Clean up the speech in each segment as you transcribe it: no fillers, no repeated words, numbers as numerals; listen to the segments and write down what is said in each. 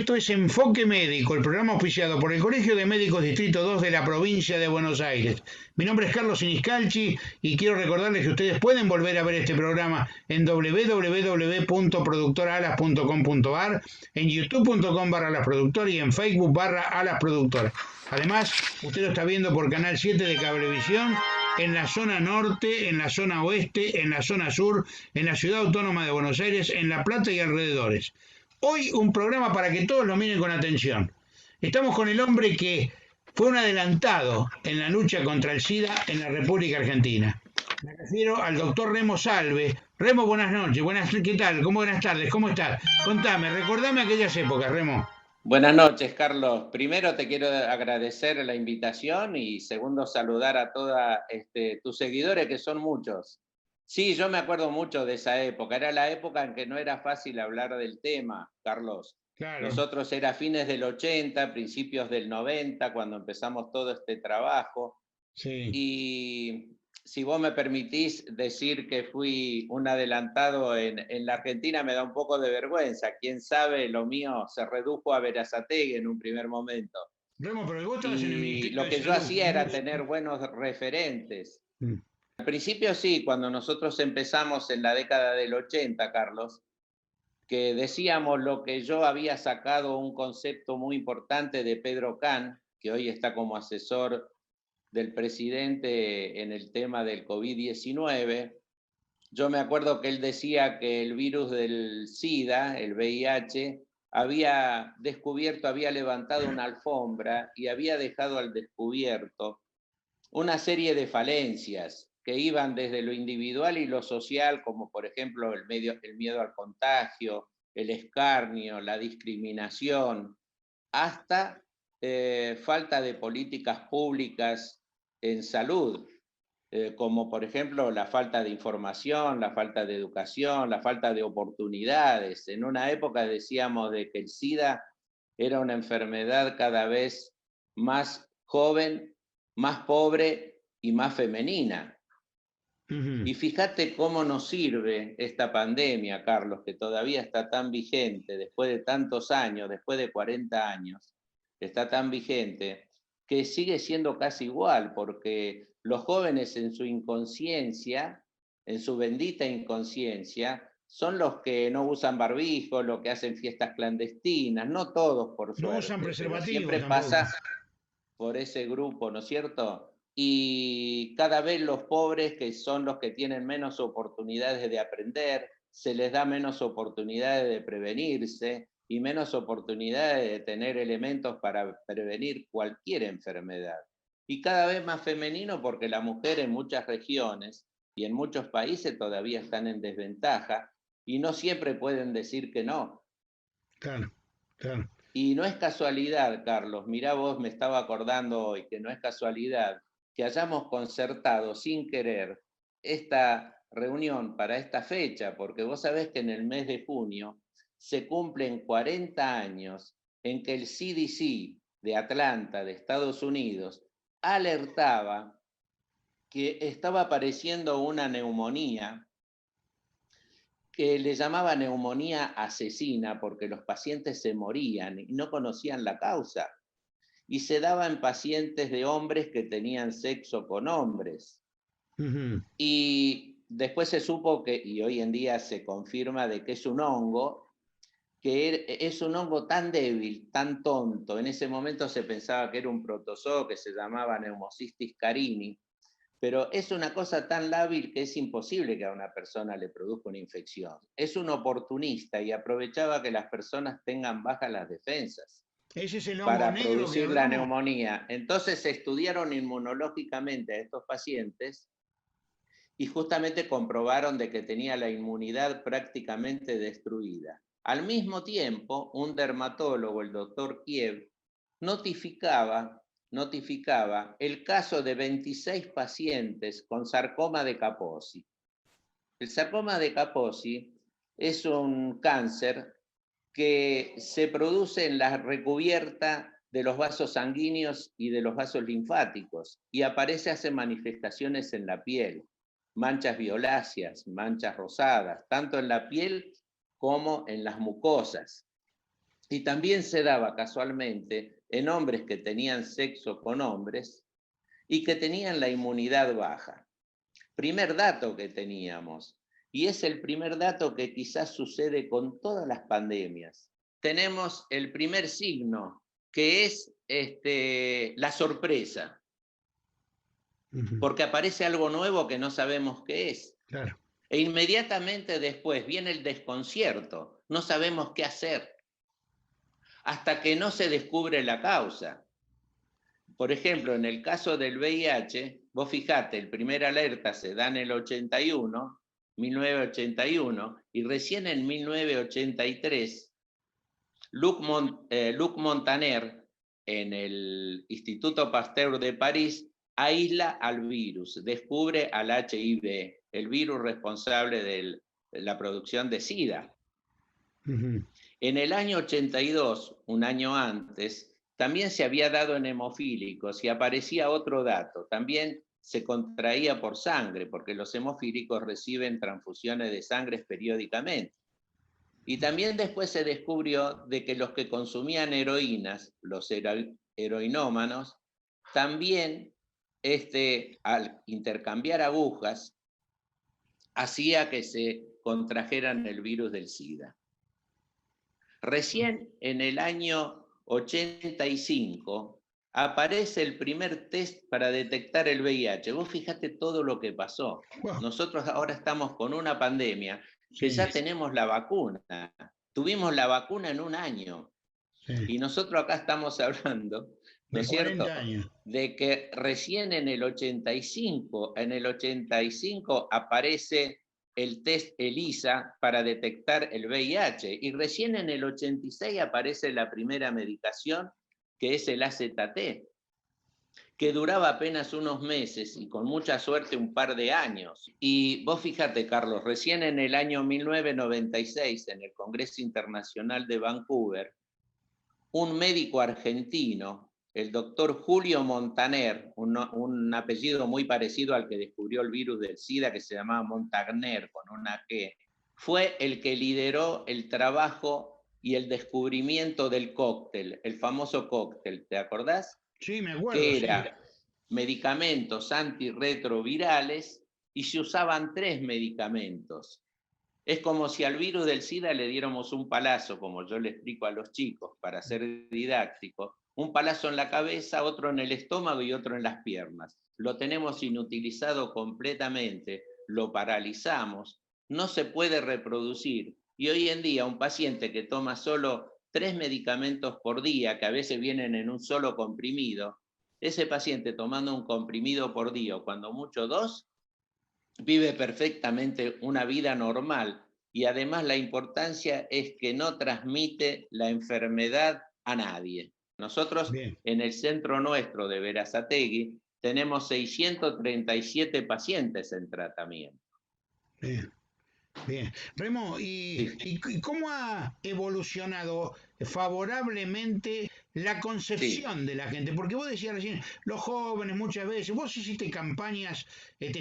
Esto es Enfoque Médico, el programa auspiciado por el Colegio de Médicos Distrito 2 de la provincia de Buenos Aires. Mi nombre es Carlos Siniscalchi y quiero recordarles que ustedes pueden volver a ver este programa en www.productoraalas.com.ar, en youtube.com/alasproductor y en Facebook/alasproductor. Además, usted lo está viendo por Canal 7 de Cablevisión, en la zona norte, en la zona oeste, en la zona sur, en la ciudad autónoma de Buenos Aires, en La Plata y alrededores. Hoy un programa para que todos lo miren con atención. Estamos con el hombre que fue un adelantado en la lucha contra el SIDA en la República Argentina. Me refiero al doctor Remo Salve. Remo, buenas noches. ¿Qué tal? Buenas tardes, ¿cómo estás? Contame, recordame aquellas épocas, Remo. Buenas noches, Carlos. Primero te quiero agradecer la invitación y segundo saludar a todos tus seguidores, que son muchos. Sí, yo me acuerdo mucho de esa época. Era la época en que no era fácil hablar del tema, Carlos. Claro. Nosotros era fines del 80, principios del 90, cuando empezamos todo este trabajo. Sí. Y si vos me permitís decir que fui un adelantado en la Argentina, me da un poco de vergüenza. Quién sabe, lo mío se redujo a Berazategui en un primer momento. Remo, pero vos estabas en el Y Ministerio lo de que yo Salud. hacía era tener buenos referentes. Al principio sí, cuando nosotros empezamos en la década del 80, Carlos, que decíamos lo que yo había sacado un concepto muy importante de Pedro Kahn, que hoy está como asesor del presidente en el tema del COVID-19. Yo me acuerdo que él decía que el virus del SIDA, el VIH, había descubierto, había levantado una alfombra y había dejado al descubierto una serie de falencias que iban desde lo individual y lo social, como por ejemplo el miedo al contagio, el escarnio, la discriminación, hasta falta de políticas públicas en salud, como por ejemplo la falta de información, la falta de educación, la falta de oportunidades. En una época decíamos de que el SIDA era una enfermedad cada vez más joven, más pobre y más femenina. Y fíjate cómo nos sirve esta pandemia, Carlos, que todavía está tan vigente, después de tantos años, después de 40 años, está tan vigente, que sigue siendo casi igual, porque los jóvenes en su inconsciencia, en su bendita inconsciencia, son los que no usan barbijo, los que hacen fiestas clandestinas, no todos por suerte, no usan preservativo, pero siempre tampoco pasa por ese grupo, ¿no es cierto? Y cada vez los pobres, que son los que tienen menos oportunidades de aprender, se les da menos oportunidades de prevenirse y menos oportunidades de tener elementos para prevenir cualquier enfermedad. Y cada vez más femenino, porque la mujer en muchas regiones y en muchos países todavía están en desventaja y no siempre pueden decir que no. Claro, claro. Y no es casualidad, Carlos, mirá vos, me estaba acordando hoy que no es casualidad que hayamos concertado sin querer esta reunión para esta fecha, porque vos sabés que en el mes de junio se cumplen 40 años en que el CDC de Atlanta, de Estados Unidos, alertaba que estaba apareciendo una neumonía que le llamaba neumonía asesina porque los pacientes se morían y no conocían la causa. Y se daba en pacientes de hombres que tenían sexo con hombres. Y después se supo que, y hoy en día se confirma de que es un hongo, que es un hongo tan débil, tan tonto. En ese momento se pensaba que era un protozoo que se llamaba Pneumocystis carini, pero es una cosa tan lábil que es imposible que a una persona le produzca una infección. Es un oportunista y aprovechaba que las personas tengan bajas las defensas. Ese es el hongo para negro producir que la hablamos. neumonía. Entonces se estudiaron inmunológicamente a estos pacientes y justamente comprobaron de que tenía la inmunidad prácticamente destruida. Al mismo tiempo, un dermatólogo, el doctor Kiev, notificaba el caso de 26 pacientes con sarcoma de Kaposi. El sarcoma de Kaposi es un cáncer que se produce en la recubierta de los vasos sanguíneos y de los vasos linfáticos y hace manifestaciones en la piel, manchas violáceas, manchas rosadas, tanto en la piel como en las mucosas. Y también se daba casualmente en hombres que tenían sexo con hombres y que tenían la inmunidad baja. Primer dato que teníamos, y es el primer dato que quizás sucede con todas las pandemias. Tenemos el primer signo, que es la sorpresa, porque aparece algo nuevo que no sabemos qué es. Claro. E inmediatamente después viene el desconcierto, no sabemos qué hacer, hasta que no se descubre la causa. Por ejemplo, en el caso del VIH, vos fijate, el primer alerta se da en el 1981, y recién en 1983, Luc Montaner, en el Instituto Pasteur de París, aísla al virus, descubre al HIV, el virus responsable de la producción de SIDA. En el año 82, un año antes, también se había dado en hemofílicos y aparecía otro dato. También se contraía por sangre, porque los hemofílicos reciben transfusiones de sangre periódicamente. Y también después se descubrió de que los que consumían heroínas, los heroinómanos, también al intercambiar agujas, hacía que se contrajeran el virus del SIDA. Recién en el año 85 aparece el primer test para detectar el VIH. Vos fíjate todo lo que pasó. Wow. Nosotros ahora estamos con una pandemia que Sí. ya tenemos la vacuna. Tuvimos la vacuna en un año. Sí. Y nosotros acá estamos hablando, ¿no De es cierto?, 40 años. de que recién en el 85 aparece el test ELISA para detectar el VIH, y recién en el 86 aparece la primera medicación, que es el AZT, que duraba apenas unos meses y con mucha suerte un par de años. Y vos fíjate, Carlos, recién en el año 1996, en el Congreso Internacional de Vancouver, un médico argentino, el doctor Julio Montaner, un apellido muy parecido al que descubrió el virus del SIDA, que se llamaba Montagner, con una G, fue el que lideró el trabajo y el descubrimiento del cóctel, el famoso cóctel, ¿te acordás? Sí, me acuerdo, Que sí. era medicamentos antirretrovirales, y se usaban 3 medicamentos. Es como si al virus del SIDA le diéramos un palazo, como yo le explico a los chicos para ser didáctico, un palazo en la cabeza, otro en el estómago y otro en las piernas. Lo tenemos inutilizado completamente, lo paralizamos, no se puede reproducir. Y hoy en día un paciente que toma solo 3 medicamentos por día, que a veces vienen en un solo comprimido, ese paciente tomando un comprimido por día, o cuando mucho 2, vive perfectamente una vida normal, y además la importancia es que no transmite la enfermedad a nadie. Nosotros Bien. en el centro nuestro de Berazategui tenemos 637 pacientes en tratamiento. Bien. Bien. Remo, ¿y cómo ha evolucionado favorablemente la concepción de la gente? Porque vos decías recién, los jóvenes muchas veces, vos hiciste campañas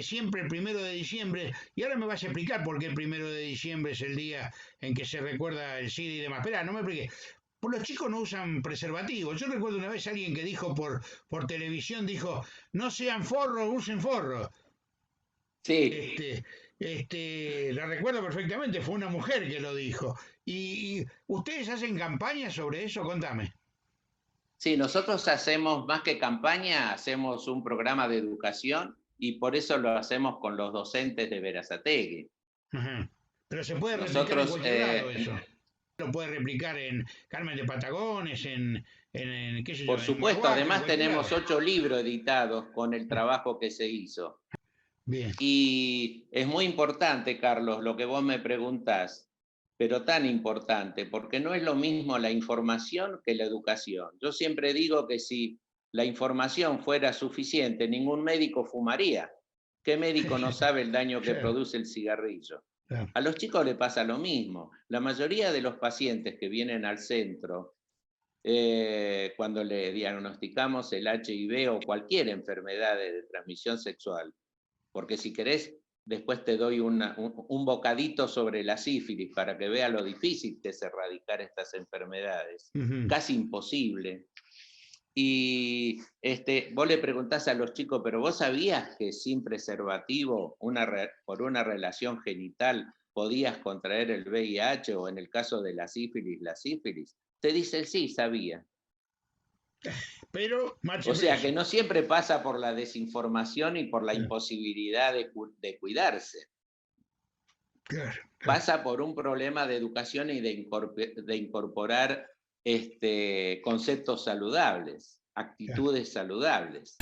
siempre el 1 de diciembre, y ahora me vas a explicar por qué el 1 de diciembre es el día en que se recuerda el SIDA y demás. Espera, no me expliqué. Pues los chicos no usan preservativos. Yo recuerdo una vez alguien que dijo por televisión, dijo, no sean forros, usen forros. Sí. La recuerdo perfectamente, fue una mujer que lo dijo. ¿Y ustedes hacen campañas sobre eso? Contame. Sí, nosotros hacemos más que campaña, hacemos un programa de educación, y por eso lo hacemos con los docentes de Berazategui. Ajá. Pero se puede replicar en Nosotros, cualquier lado eso. Lo puede replicar en Carmen de Patagones, qué sé yo, por en supuesto, Humahuaca, en además cualquier lado. tenemos 8 libros editados con el trabajo que se hizo. Bien. Y es muy importante, Carlos, lo que vos me preguntás, pero tan importante, porque no es lo mismo la información que la educación. Yo siempre digo que si la información fuera suficiente, ningún médico fumaría. ¿Qué médico no sabe el daño que Claro, produce el cigarrillo? claro. A los chicos les pasa lo mismo. La mayoría de los pacientes que vienen al centro, cuando le diagnosticamos el HIV o cualquier enfermedad de transmisión sexual, porque si querés, después te doy un bocadito sobre la sífilis para que vea lo difícil que es erradicar estas enfermedades. Casi imposible. Y vos le preguntás a los chicos, ¿pero vos sabías que sin preservativo, por una relación genital, podías contraer el VIH o en el caso de la sífilis? Te dicen, sí, sabía. Pero, o sea que no siempre pasa por la desinformación y por la imposibilidad de cuidarse. Claro. Pasa por un problema de educación y de incorporar conceptos saludables, actitudes saludables.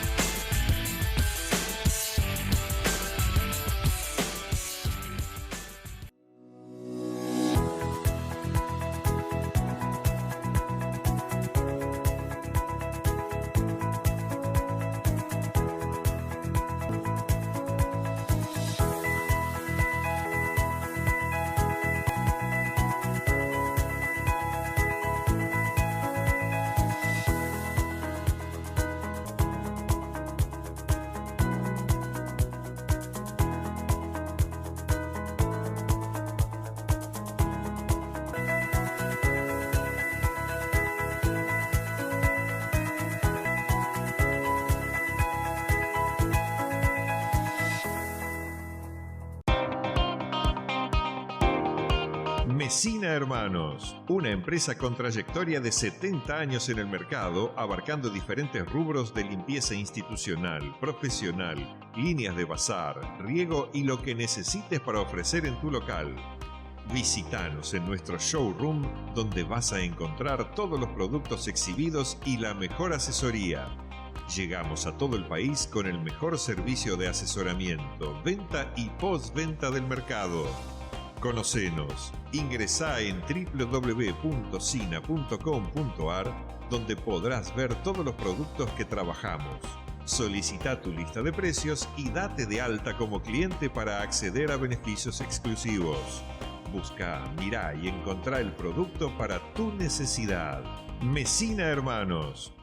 Messina Hermanos, una empresa con trayectoria de 70 años en el mercado, abarcando diferentes rubros de limpieza institucional, profesional, líneas de bazar, riego y lo que necesites para ofrecer en tu local. Visítanos en nuestro showroom, donde vas a encontrar todos los productos exhibidos y la mejor asesoría. Llegamos a todo el país con el mejor servicio de asesoramiento, venta y postventa del mercado. Conocenos, ingresá en www.sina.com.ar, donde podrás ver todos los productos que trabajamos. Solicita tu lista de precios y date de alta como cliente para acceder a beneficios exclusivos. Busca, mirá y encontrá el producto para tu necesidad. Messina Hermanos.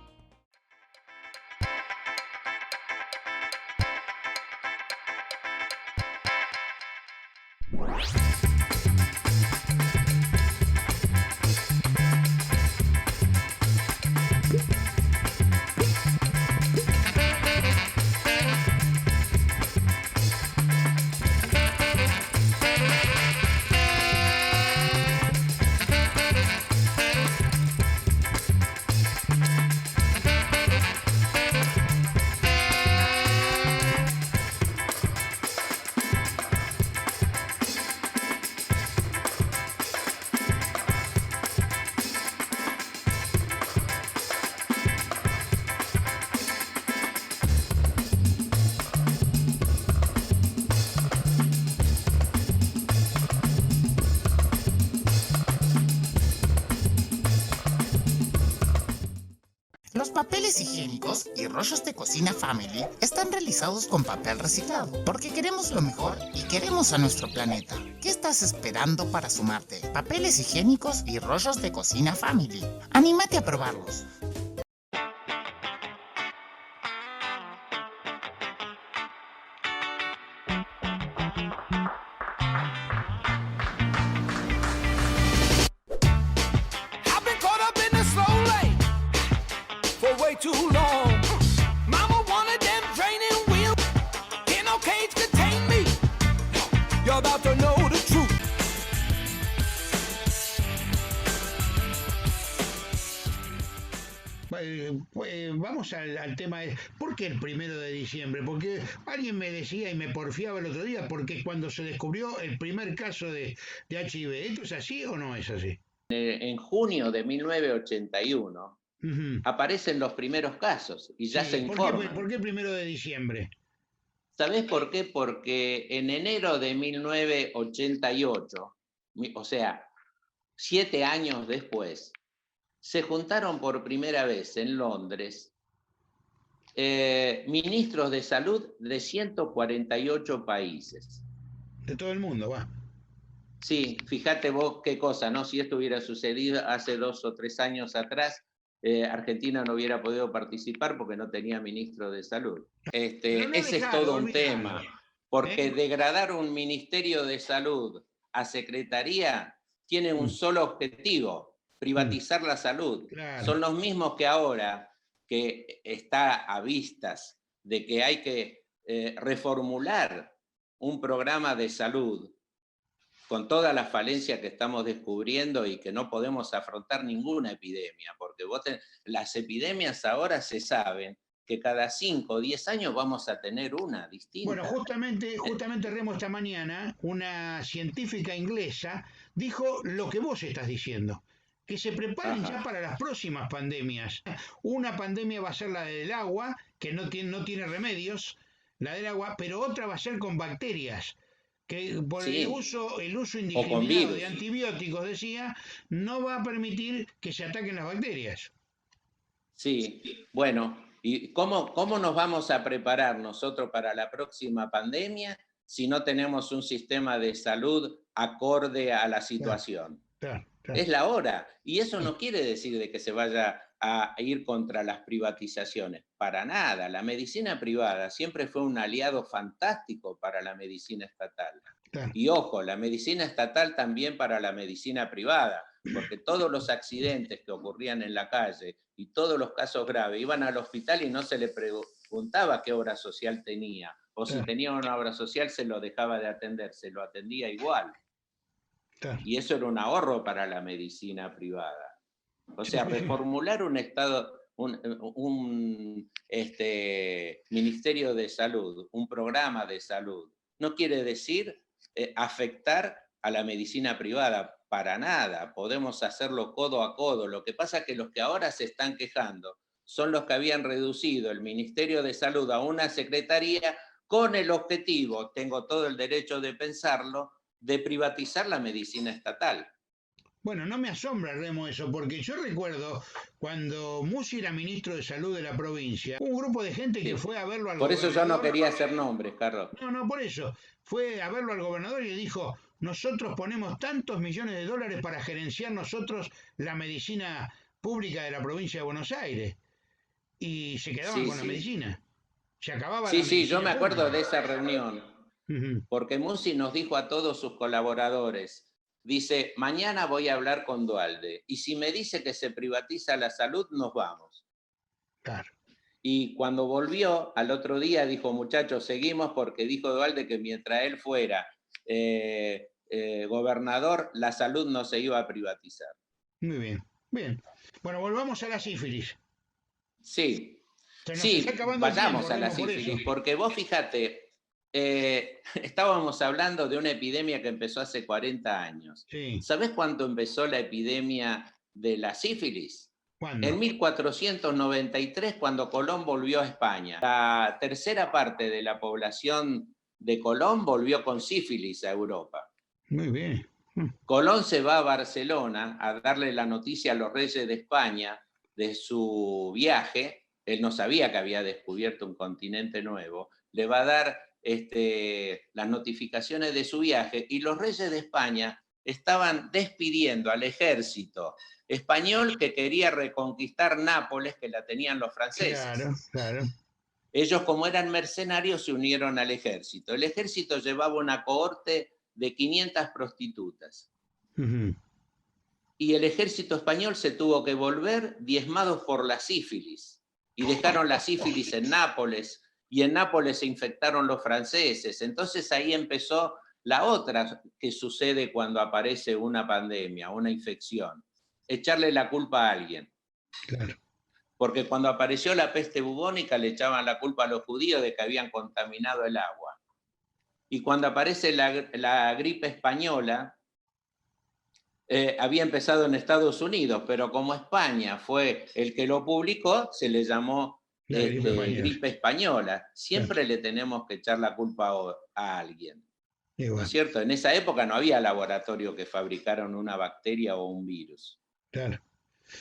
Los papeles higiénicos y rollos de cocina Family están realizados con papel reciclado, porque queremos lo mejor y queremos a nuestro planeta. ¿Qué estás esperando para sumarte? Papeles higiénicos y rollos de cocina Family. ¡Anímate a probarlos! Too long. Mama wanted them training wheels. Can no cage contain me? You're about to know the truth. Vamos al tema, ¿por qué el 1 de diciembre? Porque alguien me decía y me porfiaba el otro día, porque cuando se descubrió el primer caso de HIV, ¿esto es así o no es así? En junio de 1981, aparecen los primeros casos y ya se informan. ¿Por qué el 1 de diciembre? ¿Sabés por qué? Porque en enero de 1988, o sea, 7 años después, se juntaron por primera vez en Londres ministros de salud de 148 países. De todo el mundo, va. Sí, fíjate vos qué cosa, ¿no? Si esto hubiera sucedido hace 2 o 3 años atrás, Argentina no hubiera podido participar porque no tenía ministro de salud. Ese es todo un tema. porque degradar un Ministerio de Salud a Secretaría tiene un solo objetivo, privatizar la salud. Claro. Son los mismos que ahora, que está a vistas de que hay que reformular un programa de salud con todas las falencias que estamos descubriendo y que no podemos afrontar ninguna epidemia, porque las epidemias ahora se saben que cada 5 o 10 años vamos a tener una distinta. Bueno, justamente Remo, esta mañana, una científica inglesa dijo lo que vos estás diciendo, que se preparen ya para las próximas pandemias. Una pandemia va a ser la del agua, que no tiene remedios, la del agua, pero otra va a ser con bacterias, que por el uso indiscriminado de antibióticos, decía, no va a permitir que se ataquen las bacterias. Sí, bueno, ¿y cómo nos vamos a preparar nosotros para la próxima pandemia si no tenemos un sistema de salud acorde a la situación? Claro. Es la hora. Y eso no quiere decir de que se vaya a ir contra las privatizaciones. Para nada. La medicina privada siempre fue un aliado fantástico para la medicina estatal. Claro. Y ojo, la medicina estatal también para la medicina privada, porque todos los accidentes que ocurrían en la calle y todos los casos graves iban al hospital y no se le preguntaba qué obra social tenía. O si tenía una obra social se lo dejaba de atender, se lo atendía igual. Claro. Y eso era un ahorro para la medicina privada. O sea, reformular un Estado, un Ministerio de Salud, un programa de salud, no quiere decir afectar a la medicina privada, para nada. Podemos hacerlo codo a codo. Lo que pasa es que los que ahora se están quejando son los que habían reducido el Ministerio de Salud a una secretaría con el objetivo, tengo todo el derecho de pensarlo, de privatizar la medicina estatal. Bueno, no me asombra, Remo, eso, porque yo recuerdo cuando Musi era ministro de Salud de la provincia, un grupo de gente que fue a verlo al Por eso yo no gobernador. quería hacer nombres, Carlos. No, por eso. Fue a verlo al gobernador y le dijo, nosotros ponemos tantos millones de dólares para gerenciar nosotros la medicina pública de la provincia de Buenos Aires. Y se quedaban con la medicina. Se acababa la medicina. Sí, yo me acuerdo de esa reunión. Porque Musi nos dijo a todos sus colaboradores, dice, mañana voy a hablar con Duhalde, y si me dice que se privatiza la salud, nos vamos. Claro. Y cuando volvió, al otro día dijo, muchachos, seguimos, porque dijo Duhalde que mientras él fuera gobernador, la salud no se iba a privatizar. Muy bien, bien. Bueno, volvamos a la sífilis. Sí, vayamos a la sífilis, porque vos fíjate, estábamos hablando de una epidemia que empezó hace 40 años. Sí. ¿Sabés cuándo empezó la epidemia de la sífilis? ¿Cuándo? En 1493, cuando Colón volvió a España. La tercera parte de la población de Colón volvió con sífilis a Europa. Muy bien. Colón se va a Barcelona a darle la noticia a los reyes de España de su viaje. Él no sabía que había descubierto un continente nuevo. Le va a dar las notificaciones de su viaje, y los reyes de España estaban despidiendo al ejército español que quería reconquistar Nápoles, que la tenían los franceses. Claro. Ellos, como eran mercenarios, se unieron al ejército. El ejército llevaba una cohorte de 500 prostitutas. Y el ejército español se tuvo que volver diezmados por la sífilis. Y dejaron la sífilis en Nápoles, y en Nápoles se infectaron los franceses. Entonces ahí empezó la otra que sucede cuando aparece una pandemia, una infección. Echarle la culpa a alguien. Claro. Porque cuando apareció la peste bubónica le echaban la culpa a los judíos de que habían contaminado el agua. Y cuando aparece la gripe española, había empezado en Estados Unidos, pero como España fue el que lo publicó, se le llamó gripe española. Siempre le tenemos que echar la culpa a alguien. ¿No es cierto? En esa época no había laboratorio que fabricaron una bacteria o un virus. Claro.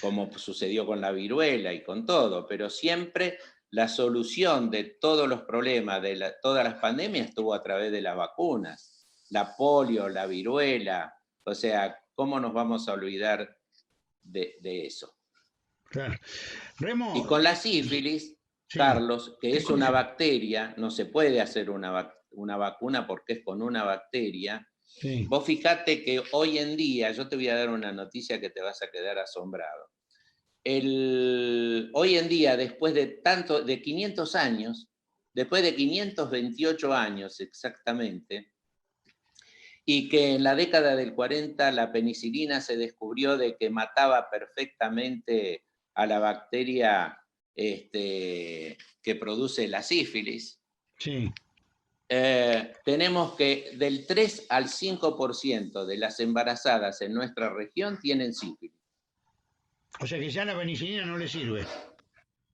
Como sucedió con la viruela y con todo, pero siempre la solución de todos los problemas, todas las pandemias, estuvo a través de las vacunas. La polio, la viruela, o sea, ¿cómo nos vamos a olvidar de eso? Claro. Remo, y con la sífilis, Carlos, que es una bacteria, no se puede hacer una una vacuna porque es con una bacteria. Sí. Vos fijate que hoy en día, yo te voy a dar una noticia que te vas a quedar asombrado. Hoy en día, después de 500 años, después de 528 años exactamente, y que en la década del 40 la penicilina se descubrió de que mataba perfectamente a la bacteria que produce la sífilis, Sí. tenemos que del 3 al 5% de las embarazadas en nuestra región tienen sífilis. O sea que ya la penicilina no le sirve.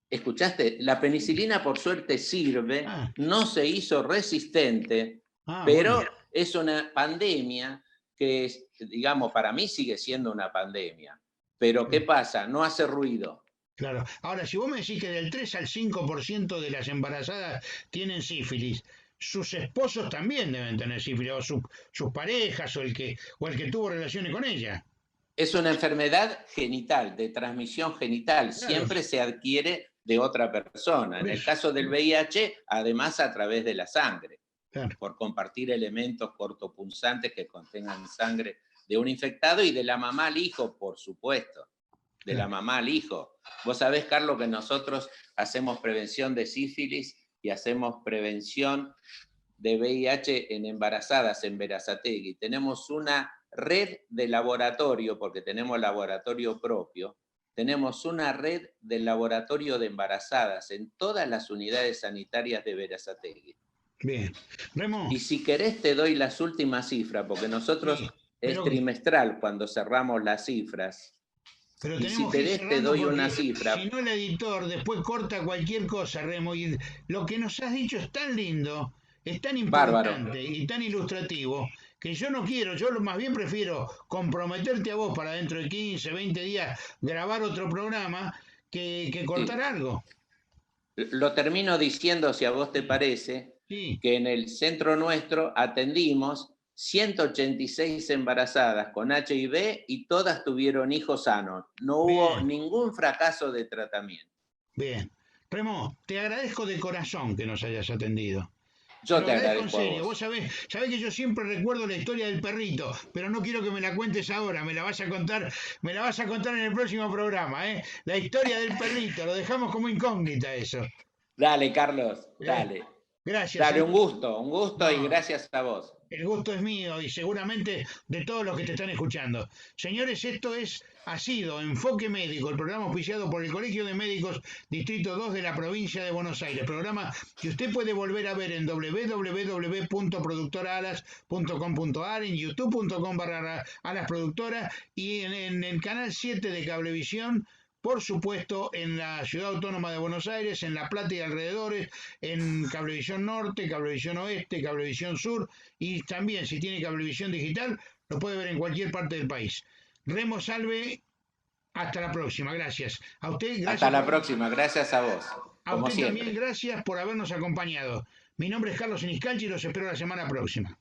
¿Escuchaste? La penicilina por suerte sirve, no se hizo resistente, pero bueno. Es una pandemia que, digamos, para mí sigue siendo una pandemia. Pero ¿qué pasa? No hace ruido. Claro. Ahora, si vos me decís que del 3 al 5% de las embarazadas tienen sífilis, sus esposos también deben tener sífilis, o sus parejas, o el que tuvo relaciones con ella. Es una enfermedad genital, de transmisión genital. Claro. Siempre se adquiere de otra persona. En el caso del VIH, además a través de la sangre. Claro. Por compartir elementos cortopunzantes que contengan sangre de un infectado y de la mamá al hijo, por supuesto. De la mamá al hijo. Vos sabés, Carlos, que nosotros hacemos prevención de sífilis y hacemos prevención de VIH en embarazadas en Berazategui. Tenemos una red de laboratorio, porque tenemos laboratorio propio, tenemos una red de laboratorio de embarazadas en todas las unidades sanitarias de Berazategui. Bien. Remo. Y si querés te doy las últimas cifras, porque nosotros es trimestral cuando cerramos las cifras. Pero y si querés te doy una cifra. Si no el editor después corta cualquier cosa, Remo, y lo que nos has dicho es tan lindo, es tan importante y tan ilustrativo, que yo no quiero, yo más bien prefiero comprometerte a vos para dentro de 15, 20 días grabar otro programa que cortar algo. Lo termino diciendo, si a vos te parece, que en el centro nuestro atendimos 186 embarazadas con HIV y todas tuvieron hijos sanos. No hubo ningún fracaso de tratamiento. Bien. Remo, te agradezco de corazón que nos hayas atendido. Yo te agradezco en serio. Vos sabés que yo siempre recuerdo la historia del perrito, pero no quiero que me la cuentes ahora, me la vas a contar en el próximo programa, ¿eh? La historia del perrito, lo dejamos como incógnita eso. Dale, Carlos, dale. Gracias. Dale, un gusto y gracias a vos. El gusto es mío y seguramente de todos los que te están escuchando. Señores, esto ha sido Enfoque Médico, el programa auspiciado por el Colegio de Médicos Distrito 2 de la provincia de Buenos Aires. Programa que usted puede volver a ver en www.productoraalas.com.ar, en youtube.com/alasproductora y en el canal 7 de Cablevisión. Por supuesto, en la Ciudad Autónoma de Buenos Aires, en La Plata y alrededores, en Cablevisión Norte, Cablevisión Oeste, Cablevisión Sur, y también, si tiene Cablevisión Digital, lo puede ver en cualquier parte del país. Remo Salve, hasta la próxima, gracias. A usted, gracias. Hasta la próxima, gracias a vos. A usted también, gracias por habernos acompañado. Mi nombre es Carlos Siniscalchi y los espero la semana próxima.